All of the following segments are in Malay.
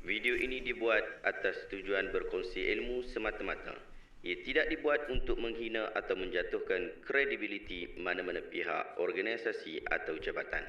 Video ini dibuat atas tujuan berkongsi ilmu semata-mata. Ia tidak dibuat untuk menghina atau menjatuhkan kredibiliti mana-mana pihak, organisasi atau jabatan.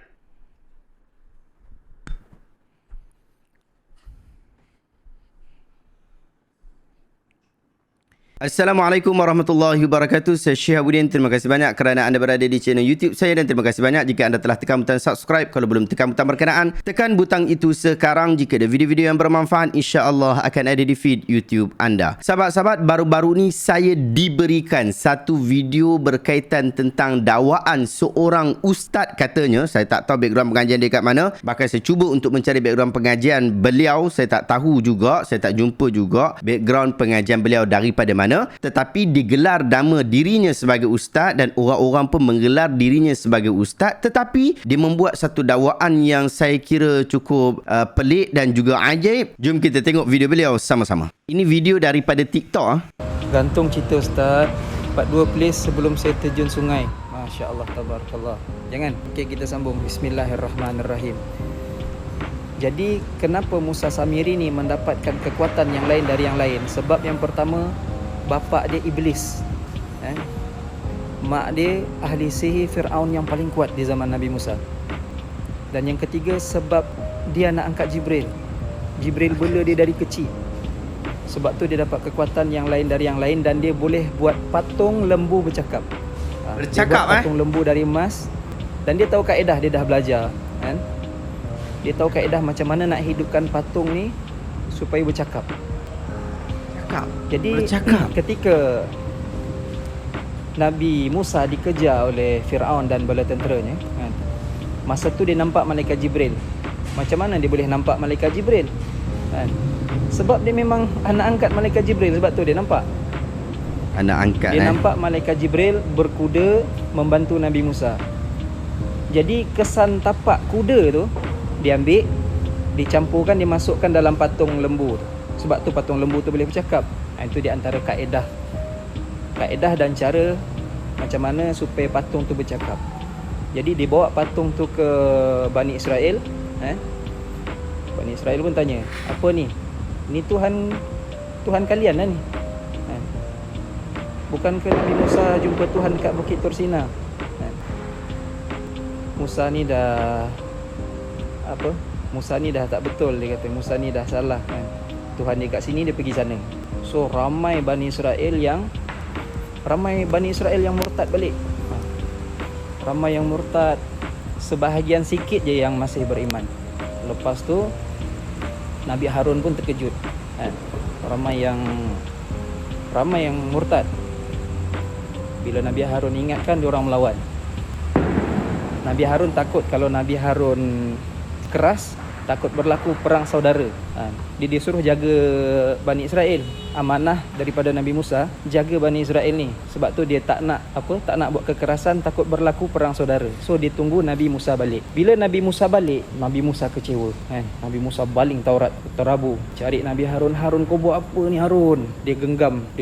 Assalamualaikum warahmatullahi wabarakatuh. Saya Syihabuddin. Terima kasih banyak kerana anda berada di channel YouTube saya dan terima kasih banyak jika anda telah tekan butang subscribe. Kalau belum tekan butang berkenaan, tekan butang itu sekarang. Jika ada video-video yang bermanfaat, insya-Allah akan ada di feed YouTube anda. Sahabat-sahabat, baru-baru ni saya diberikan satu video berkaitan tentang dakwaan seorang ustaz katanya. Saya tak tahu background pengajian dia kat mana. Bahkan saya cuba untuk mencari background pengajian beliau, saya tak tahu juga, saya tak jumpa juga background pengajian beliau daripada mana. Tetapi digelar nama dirinya sebagai ustaz dan orang-orang pun menggelar dirinya sebagai ustaz, tetapi dia membuat satu dakwaan yang saya kira cukup pelik dan juga ajaib. Jom kita tengok video beliau sama-sama. Ini video daripada TikTok. Gantung cerita ustaz, 42 place sebelum saya terjun sungai. Masya Allah, tabarakallah. Jangan, okay, kita sambung. Bismillahirrahmanirrahim. Jadi kenapa Musa Samiri ni mendapatkan kekuatan yang lain dari yang lain? Sebab yang pertama, bapa dia iblis, mak dia ahli sihir Fir'aun yang paling kuat di zaman Nabi Musa. Dan yang ketiga, sebab dia nak angkat Jibril. Jibril bela dia dari kecil. Sebab tu dia dapat kekuatan yang lain dari yang lain. Dan dia boleh buat patung lembu bercakap. Dia buat patung lembu dari emas. Dan dia tahu kaedah, dia dah belajar, kan? Dia tahu kaedah macam mana nak hidupkan patung ni supaya bercakap. Jadi ketika Nabi Musa dikejar oleh Fir'aun dan bala tenteranya, masa tu dia nampak malaikat Jibril. Macam mana dia boleh nampak malaikat Jibril? Sebab dia memang anak angkat malaikat Jibril. Sebab tu dia nampak Anak angkat. Dia nampak malaikat Jibril berkuda membantu Nabi Musa. Jadi kesan tapak kuda tu dia ambil, dicampurkan, dimasukkan dalam patung lembu tu. Sebab tu patung lembu tu boleh bercakap. Itu di antara kaedah dan cara macam mana supaya patung tu bercakap. Jadi dia bawa patung tu ke Bani Israel. Bani Israel pun tanya, apa ni? Ni Tuhan kalian lah ni. Bukankah Nabi Musa jumpa Tuhan kat Bukit Tur Sina? Musa ni dah tak betul, dia kata. Musa ni dah salah, Tuhan dia kat sini, dia pergi sana. So ramai Bani Israel yang murtad balik. Ramai yang murtad, sebahagian sikit je yang masih beriman. Lepas tu Nabi Harun pun terkejut. Ramai yang murtad. Bila Nabi Harun ingatkan, dia orang melawan. Nabi Harun takut kalau Nabi Harun keras, takut berlaku perang saudara. Dia suruh jaga Bani Israel. Amanah daripada Nabi Musa, jaga Bani Israel ni. Sebab tu dia tak nak buat kekerasan, takut berlaku perang saudara. So dia tunggu Nabi Musa balik. Bila Nabi Musa balik, Nabi Musa kecewa. Nabi Musa baling Taurat, terabu, cari Nabi Harun. Harun, kau buat apa ni Harun? Dia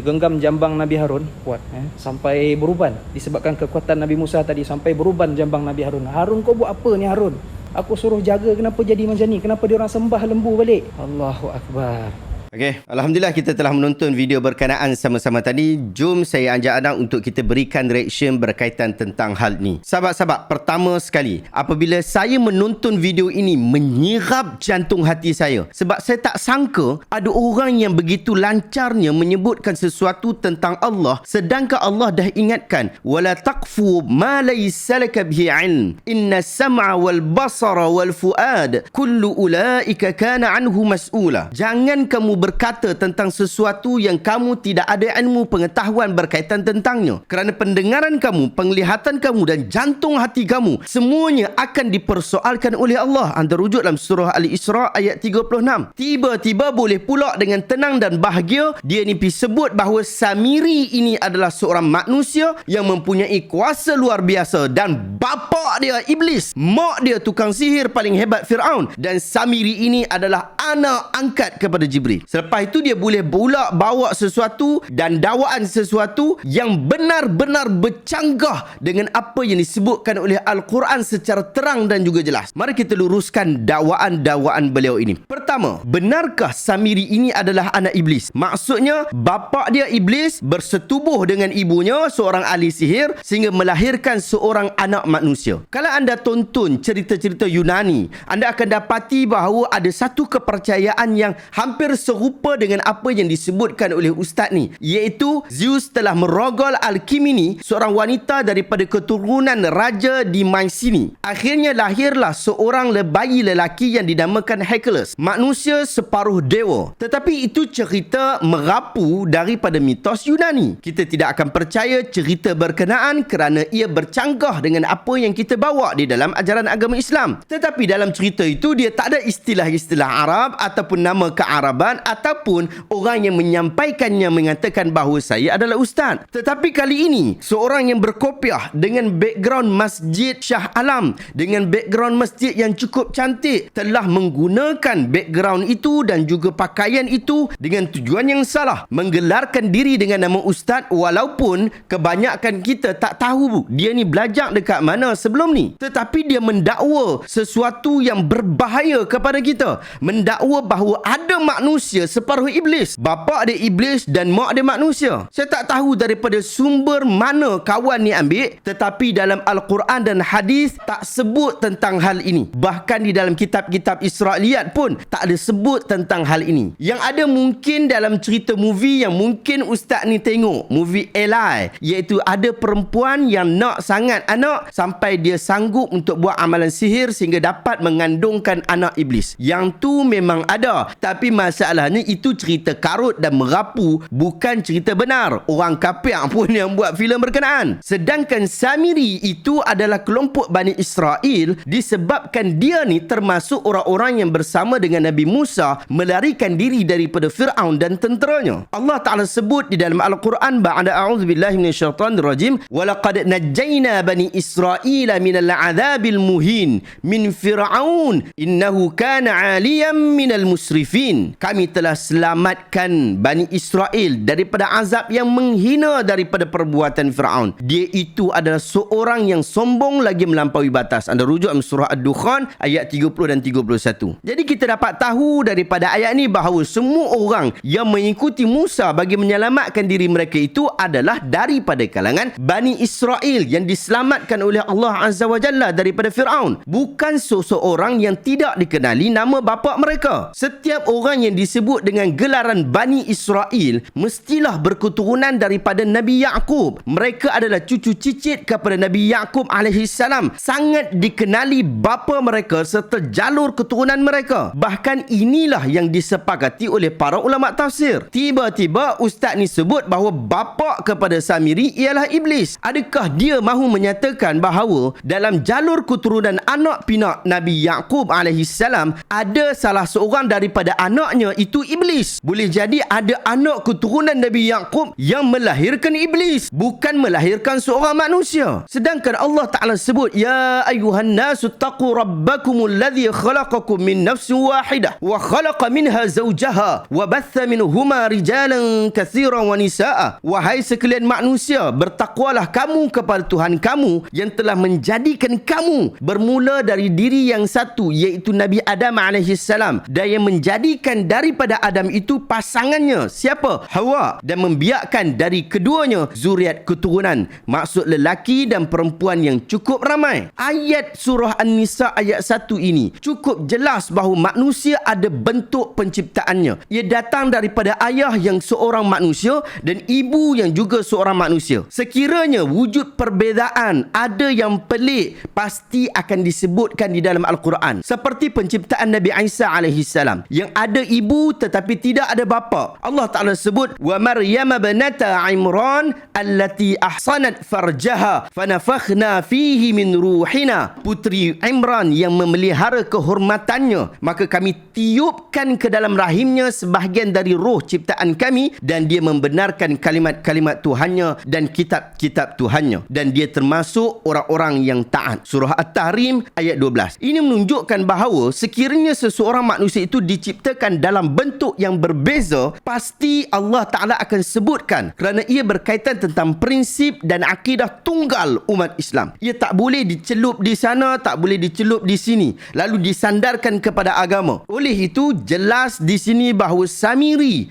genggam jambang Nabi Harun kuat, sampai beruban. Disebabkan kekuatan Nabi Musa tadi, sampai beruban jambang Nabi Harun. Harun, kau buat apa ni Harun? Aku suruh jaga, kenapa jadi macam ni? Kenapa dia orang sembah lembu balik? Allahu Akbar. Okey, alhamdulillah kita telah menonton video berkenaan sama-sama tadi. Jom saya ajak anda untuk kita berikan reaction berkaitan tentang hal ni. Sahabat-sahabat, pertama sekali, apabila saya menonton video ini, menyerap jantung hati saya. Sebab saya tak sangka ada orang yang begitu lancarnya menyebutkan sesuatu tentang Allah, sedangkan Allah dah ingatkan, wala taqfu ma laysa laka bihi ilm, inna sam'a wal basara wal fuad kullu ulaika kana anhu mas'ula. Jangan kamu berkata tentang sesuatu yang kamu tidak ada ilmu pengetahuan berkaitan tentangnya. Kerana pendengaran kamu, penglihatan kamu dan jantung hati kamu semuanya akan dipersoalkan oleh Allah. Anda rujuk dalam surah Al-Isra ayat 36. Tiba-tiba boleh pula dengan tenang dan bahagia dia ni sebut bahawa Samiri ini adalah seorang manusia yang mempunyai kuasa luar biasa dan bapa dia iblis, mak dia tukang sihir paling hebat Fir'aun, dan Samiri ini adalah anak angkat kepada Jibril. Selepas itu dia boleh pula bawa sesuatu dan dakwaan sesuatu yang benar-benar bercanggah dengan apa yang disebutkan oleh Al-Quran secara terang dan juga jelas. Mari kita luruskan dakwaan-dakwaan beliau ini. Pertama, benarkah Samiri ini adalah anak iblis? Maksudnya bapa dia iblis bersetubuh dengan ibunya seorang ahli sihir sehingga melahirkan seorang anak manusia. Kalau anda tonton cerita-cerita Yunani, anda akan dapati bahawa ada satu kepercayaan yang hampir serupa dengan apa yang disebutkan oleh ustaz ni, iaitu Zeus telah merogol Alkimene, seorang wanita daripada keturunan raja di Mycenae. Akhirnya lahirlah seorang bayi lelaki yang dinamakan Hercules, manusia separuh dewa. Tetapi itu cerita merapu daripada mitos Yunani. Kita tidak akan percaya cerita berkenaan kerana ia bercanggah dengan apa yang kita bawa di dalam ajaran agama Islam. Tetapi dalam cerita itu dia tak ada istilah-istilah Arab ataupun nama kearaban ataupun orang yang menyampaikannya mengatakan bahawa saya adalah ustaz. Tetapi kali ini seorang yang berkopiah dengan background Masjid Shah Alam, dengan background masjid yang cukup cantik, telah menggunakan background itu dan juga pakaian itu dengan tujuan yang salah, menggelarkan diri dengan nama ustaz walaupun kebanyakan kita tak tahu dia ni belajar dekat mana sebelum ni. Tetapi dia mendakwa sesuatu yang berbahaya kepada kita, mendakwa bahawa ada manusia separuh iblis, bapa dia iblis dan mak dia manusia. Saya tak tahu daripada sumber mana kawan ni ambil, tetapi dalam Al-Quran dan hadis tak sebut tentang hal ini. Bahkan di dalam kitab-kitab Israiliyat pun tak ada sebut tentang hal ini. Yang ada mungkin dalam cerita movie yang mungkin ustaz ni tengok, movie Eli, iaitu ada perempuan yang nak sangat anak sampai dia sanggup untuk buat amalan sihir sehingga dapat mengandungkan anak iblis. Yang tu memang ada, tapi masalahnya itu cerita karut dan merapu, bukan cerita benar. Orang kafir pun yang buat filem berkenaan. Sedangkan Samiri itu adalah kelompok Bani Israel disebabkan dia ni termasuk orang-orang yang bersama dengan Nabi Musa melarikan diri daripada Fir'aun dan tenteranya. Allah Ta'ala sebut di dalam Al-Quran ba'da a'udzubillahi minasyaitanirrajim, walaqad najjayna bani Israila minal 'adzabil muhin min Fir'aun innahu kana 'aliyan minal musrifin. Kami telah selamatkan Bani Israel daripada azab yang menghina daripada perbuatan Fir'aun. Dia itu adalah seorang yang sombong lagi melampaui batas. Anda rujuk dalam surah Ad-Dukhan ayat 30 dan 31. Jadi kita dapat tahu daripada ayat ni bahawa semua orang yang mengikuti Musa bagi menyelamatkan diri mereka itu adalah daripada kalangan Bani Israel yang diselamatkan oleh Allah Azza wa Jalla daripada Fir'aun. Bukan seseorang yang tidak dikenali nama bapa mereka. Setiap orang yang disebut dengan gelaran Bani Israel mestilah berketurunan daripada Nabi Yaqub. Mereka adalah cucu cicit kepada Nabi Yaqub alaihissalam. Sangat dikenali bapa mereka serta jalur keturunan mereka. Bahkan inilah yang disepakati oleh para ulama tafsir. Tiba-tiba ustaz ni sebut bahawa bapa kepada Samiri ialah iblis. Adakah dia mahu menyatakan bahawa dalam jalur keturunan anak pinak Nabi Yaqub alaihissalam ada salah seorang daripada anaknya itu iblis? Boleh jadi ada anak keturunan Nabi Yaqub yang melahirkan iblis, bukan melahirkan seorang manusia. Sedangkan Allah Ta'ala sebut, ya ayuhan nasu taqu rabbakumul ladzi khalaqakum min nafsin wahidah wa khalaqa minha zawjaha wa batha minhuma rijalan katsiran wa nisaa. Wahai sekalian manusia, bertakwalah kamu kepada Tuhan kamu yang telah menjadikan kamu bermula dari diri yang satu, iaitu Nabi Adam alaihissalam, dan yang menjadikan daripada Adam itu pasangannya, siapa? Hawa, dan membiarkan dari keduanya zuriat keturunan, maksud lelaki dan perempuan yang cukup ramai. Ayat surah An-Nisa ayat 1 ini cukup jelas bahawa manusia ada bentuk penciptaannya. Ia datang daripada ayah yang seorang manusia dan ibu yang juga seorang manusia. Sekiranya wujud perbezaan, ada yang pelik, pasti akan disebutkan di dalam Al-Quran. Seperti penciptaan Nabi Isa alaihissalam yang ada ibu tetapi tidak ada bapa. Allah Ta'ala sebut, wa Maryam banata Imran allati ahsanat farjaha fanafakhna fihi min ruhina. Putri Imran yang memelihara kehormatannya, maka kami tiupkan ke dalam rahimnya sebahagian dari roh ciptaan kami, dan dia membenarkan kalimat-kalimat Tuhannya dan kitab-kitab Tuhannya, dan dia termasuk orang-orang yang taat. Surah At-Tahrim ayat 12. Ini menunjukkan bahawa sekiranya seseorang manusia itu diciptakan dalam bentuk yang berbeza, pasti Allah Ta'ala akan sebutkan kerana ia berkaitan tentang prinsip dan akidah tunggal umat Islam. Ia tak boleh dicelup di sana, tak boleh dicelup di sini, lalu disandarkan kepada agama. Oleh itu, jelas di sini bahawa Samiri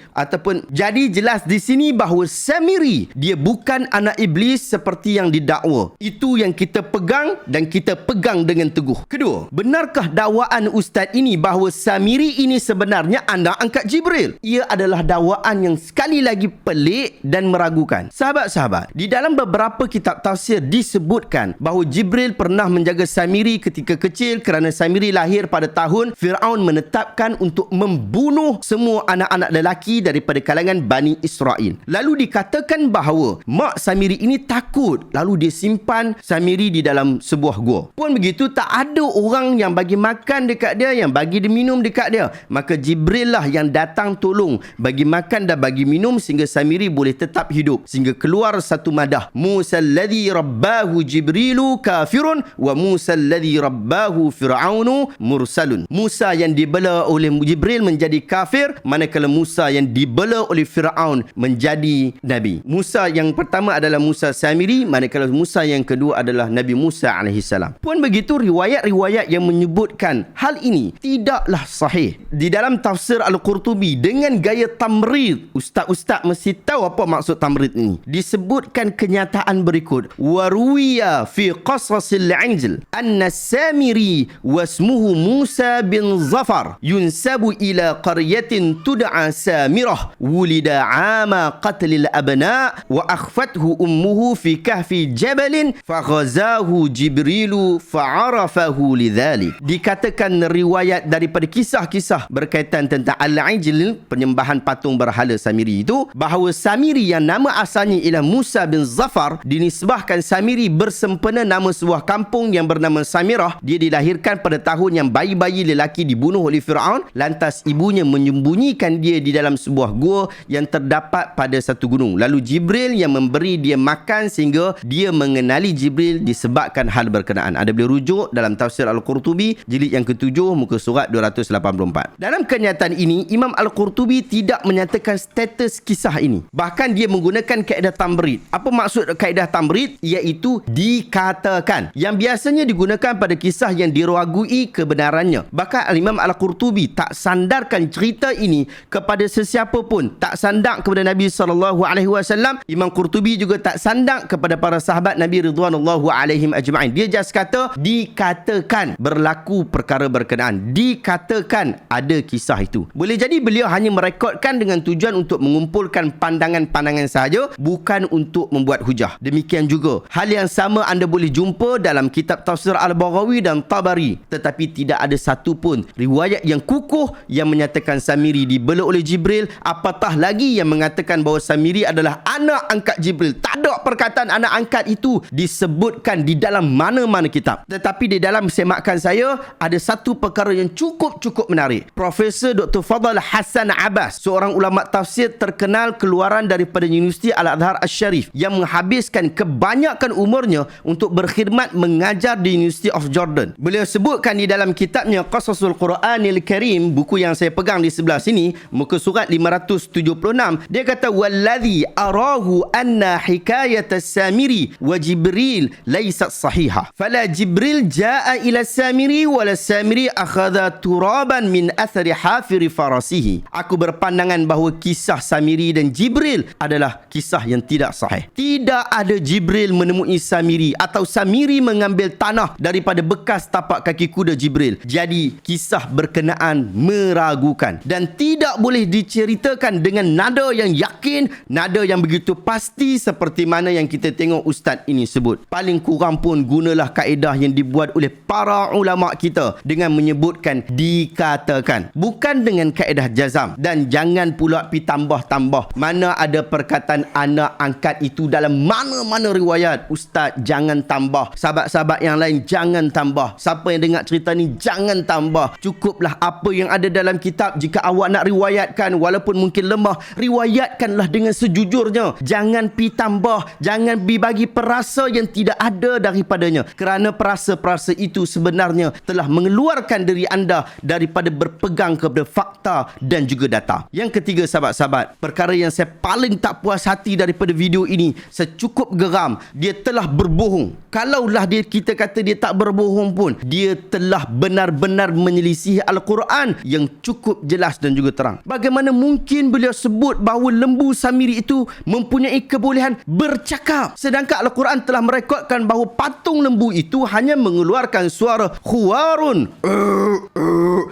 dia bukan anak iblis seperti yang didakwa. Itu yang kita pegang dan kita pegang dengan teguh. Kedua, benarkah dakwaan ustaz ini bahawa Samiri ini sebenarnya anak angkat Jibril? Ia adalah dakwaan yang sekali lagi pelik dan meragukan. Sahabat-sahabat, di dalam beberapa kitab tafsir disebutkan bahawa Jibril pernah menjaga Samiri ketika kecil kerana Samiri lahir pada tahun Fir'aun menetapkan untuk membunuh semua anak-anak lelaki daripada kalangan Bani Israel. Lalu dikatakan bahawa mak Samiri ini takut, lalu dia simpan Samiri di dalam sebuah gua. Pun begitu, tak ada orang yang bagi makan dekat dia, yang bagi dia minum dekat dia. Maka Jibril lah yang datang tolong bagi makan dan bagi minum sehingga Samiri boleh tetap hidup. Sehingga keluar satu madah, Musa alladhi rabbahu Jibrilu kafirun wa Musa alladhi rabbahu Fir'aunu mursalun. Musa yang dibela oleh Jibril menjadi kafir, manakala Musa yang dibela oleh Fir'aun menjadi Nabi. Musa yang pertama adalah Musa Samiri, manakala Musa yang kedua adalah Nabi Musa AS. Pun begitu, riwayat-riwayat yang menyebutkan hal ini tidaklah sahih. Di dalam tafsir Al-Qurtubi dengan gaya tamrid, ustaz-ustaz mesti tahu apa maksud tamrid ini. Disebutkan kenyataan berikut. Waruwiya fi qasasil anjil anna Samiri wasmuhu Musa bin Zafar yunsabu ila qaryatin tud'a Samirah wulida ama qatlil abna wa akhfathu ummuhu fi kahfi jabalin faghazahu Jibrilu fa'arafahu lidhalik. Dikatakan riwayat daripada kisah-kisah berkaitan tentang Al-Ijl, penyembahan patung berhala Samiri itu, bahawa Samiri yang nama asalnya ialah Musa bin Zafar, dinisbahkan Samiri bersempena nama sebuah kampung yang bernama Samirah. Dia dilahirkan pada tahun yang bayi-bayi lelaki dibunuh oleh Fir'aun, lantas ibunya menyembunyikan dia di dalam sebuah gua yang terdapat pada satu gunung. Lalu Jibril yang memberi dia makan sehingga dia mengenali Jibril disebabkan hal berkenaan. Ada boleh rujuk dalam tafsir Al-Qurtubi jilid yang ke-7 muka surat 284. Dalam kenyataan ini, Imam Al-Qurtubi tidak menyatakan status kisah ini. Bahkan dia menggunakan kaedah tamrid. Apa maksud kaedah tamrid? Iaitu dikatakan, yang biasanya digunakan pada kisah yang diragui kebenarannya. Bahkan Imam Al-Qurtubi tak sandarkan cerita ini kepada sesiapa pun. Tak sandak kepada Nabi SAW. Imam Qurtubi juga tak sandak kepada para sahabat Nabi ridwanullahu alaihim ajma'in. Dia just kata dikatakan berlaku perkara berkenaan, dikatakan ada kisah itu. Boleh jadi beliau hanya merekodkan dengan tujuan untuk mengumpulkan pandangan-pandangan sahaja, bukan untuk membuat hujah. Demikian juga hal yang sama anda boleh jumpa dalam kitab tafsir Al-Baghawi dan Tabari, tetapi tidak ada satu pun riwayat yang kukuh yang menyatakan Samiri dibela oleh Jibril, apatah lagi yang mengatakan bahawa Samiri adalah anak angkat Jibril. Tak ada perkataan anak angkat itu disebutkan di dalam mana-mana kitab. Tetapi di dalam semakan saya ada satu perkara yang cukup menarik. Profesor Dr. Fadl Hassan Abbas, seorang ulama tafsir terkenal keluaran daripada Universiti Al-Azhar Al-Sharif, yang menghabiskan kebanyakan umurnya untuk berkhidmat mengajar di University of Jordan. Beliau sebutkan di dalam kitabnya Qasasul Quranil Karim, buku yang saya pegang di sebelah sini, muka surat 576, dia kata wallazi arahu anna hikayat as-Samiri wa Jibril laysat sahihah. Fala Jibril jaa ila Samiri wala Samiri akhadha turaban min athari hafiri farasihi. Aku berpandangan bahawa kisah Samiri dan Jibril adalah kisah yang tidak sahih. Tidak ada Jibril menemui Samiri atau Samiri mengambil tanah daripada bekas tapak kaki kuda Jibril. Jadi kisah berkenaan meragukan dan tidak boleh diceritakan dengan nada yang yakin, nada yang begitu pasti seperti mana yang kita tengok ustaz ini sebut. Paling kurang pun gunalah kaedah yang dibuat oleh para ulama kita dengan menyebutkan dikatakan, bukan dengan kaedah jazam. Dan jangan pula pi tambah-tambah. Mana ada perkataan anak angkat itu dalam mana-mana riwayat. Ustaz, jangan tambah. Sahabat-sahabat yang lain, jangan tambah. Siapa yang dengar cerita ni, jangan tambah. Cukuplah apa yang ada dalam kitab. Jika awak nak riwayatkan, walaupun mungkin lemah, riwayatkanlah dengan sejujurnya. Jangan pi tambah. Jangan pi bagi perasa yang tidak ada daripadanya. Kerana perasa-perasa itu sebenarnya telah mengeluarkan diri anda daripada berpegang kepada fakta fakta dan juga data. Yang ketiga, sahabat-sahabat, perkara yang saya paling tak puas hati daripada video ini, saya cukup geram, dia telah berbohong. Kalaulah kita kata dia tak berbohong pun, dia telah benar-benar menyelisihi Al-Quran yang cukup jelas dan juga terang. Bagaimana mungkin beliau sebut bahawa lembu Samiri itu mempunyai kebolehan bercakap, sedangkan Al-Quran telah merekodkan bahawa patung lembu itu hanya mengeluarkan suara khuwarun,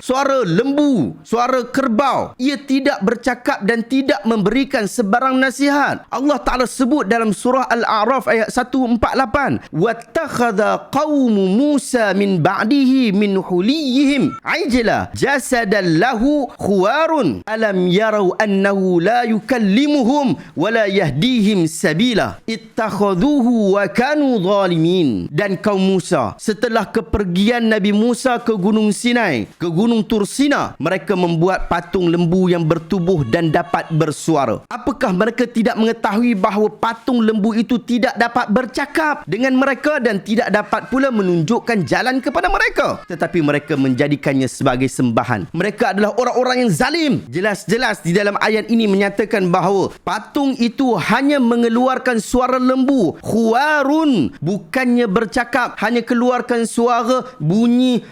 suara lembu, suara kerbau. Ia tidak bercakap dan tidak memberikan sebarang nasihat. Allah Ta'ala sebut dalam surah Al-A'raf ayat 148, wattakhadha qaumu Musa min ba'dihi min huliyihim ajla jasadan lahu khuwarun alam yarau annahu la yukallimuhum wa la yahdihim sabila ittakhadhuhu wa kanu zalimin. Dan kaum Musa setelah kepergian Nabi Musa ke Gunung Sinai, ke Gunung Tursina, mereka membuat patung lembu yang bertubuh dan dapat bersuara. Apakah mereka tidak mengetahui bahawa patung lembu itu tidak dapat bercakap dengan mereka dan tidak dapat pula menunjukkan jalan kepada mereka, tetapi mereka menjadikannya sebagai sembahan? Mereka adalah orang-orang yang zalim. Jelas-jelas di dalam ayat ini menyatakan bahawa patung itu hanya mengeluarkan suara lembu, khuwarun, bukannya bercakap, hanya keluarkan suara bunyi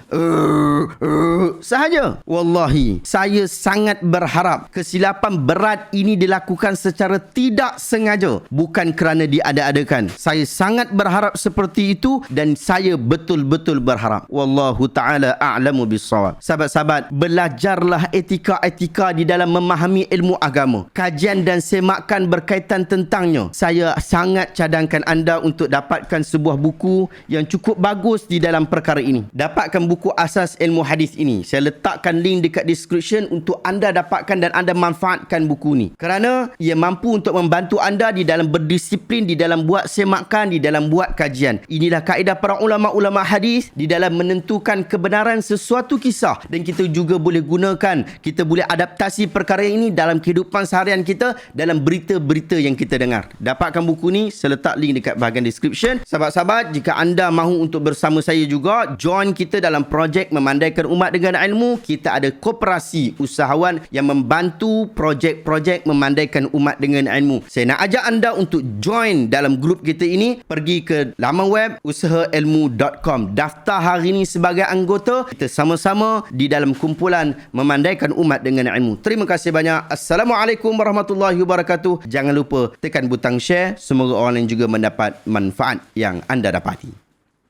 sahaja. Wallahi, saya sangat berharap kesilapan berat ini dilakukan secara tidak sengaja, bukan kerana diada-adakan. Saya sangat berharap seperti itu dan saya betul-betul berharap. Wallahu ta'ala a'lamu bissawab. Sahabat-sahabat, belajarlah etika-etika di dalam memahami ilmu agama. Kajian dan semakan berkaitan tentangnya. Saya sangat cadangkan anda untuk dapatkan sebuah buku yang cukup bagus di dalam perkara ini. Dapatkan buku asas ilmu hadis ini. Saya letakkan link dekat description untuk anda dapatkan dan anda manfaatkan buku ni. Kerana ia mampu untuk membantu anda di dalam berdisiplin, di dalam buat semakan, di dalam buat kajian. Inilah kaedah para ulama-ulama hadis di dalam menentukan kebenaran sesuatu kisah, dan kita juga boleh gunakan, kita boleh adaptasi perkara ini dalam kehidupan seharian kita, dalam berita-berita yang kita dengar. Dapatkan buku ni, saya letak link dekat bahagian description. Sahabat-sahabat, jika anda mahu untuk bersama saya juga join kita dalam projek memandaikan umat dengan ilmu, kita ada koperasi usahawan yang membantu projek-projek memandaikan umat dengan ilmu. Saya nak ajak anda untuk join dalam grup kita ini. Pergi ke laman web usahailmu.com, daftar hari ini sebagai anggota. Kita sama-sama di dalam kumpulan memandaikan umat dengan ilmu. Terima kasih banyak. Assalamualaikum warahmatullahi wabarakatuh. Jangan lupa tekan butang share, semoga orang lain juga mendapat manfaat yang anda dapati.